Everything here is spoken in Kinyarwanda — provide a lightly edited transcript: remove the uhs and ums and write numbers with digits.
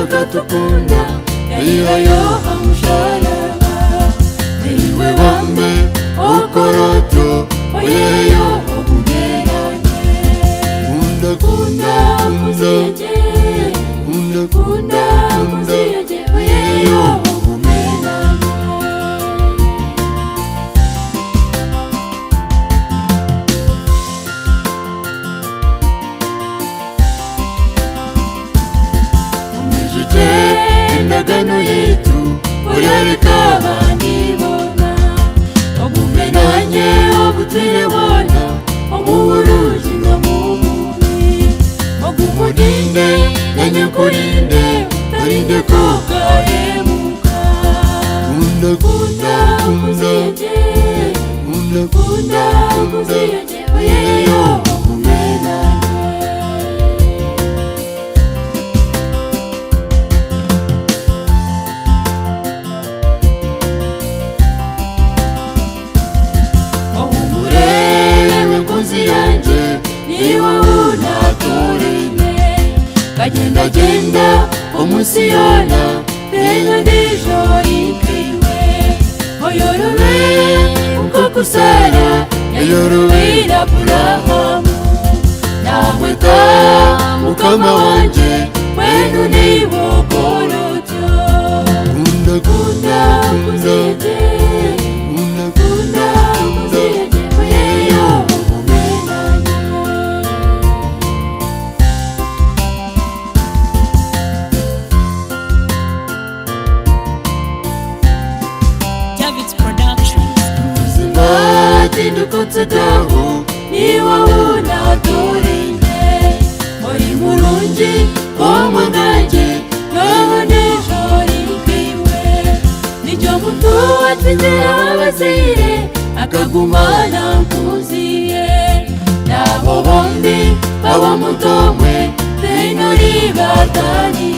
katukunda yayihayo amusharaba niwe wambe okoroto oyeyo okugeranye kunda kunda muzije kunda kunda muzije oyeyo okumenanye umujije endagano yetu oyareka banibona ogumenanye obutwibona omuburuji n'omumuri ogumudinde nanyakurinde tarinde kokahemuka kunda kunda muzije kunda kunda muzije oyeyo okumenanye niwe unaturine kagenda genda umusiyona rero ndijo ikwiwe oyorowe uko kusara yayorowe Aburahamu nawe ka mukama wanje wenu niwo korotyo kunda kunda muzije kunda kunda muzije oyeyo ndukotsedaho niwe unaturinde uri murungi omwangange naho nijoro ikwiwe nijo muntu watsinzira abazire akagumana nkuziye nabo bombi baba mutomwe beno ribatani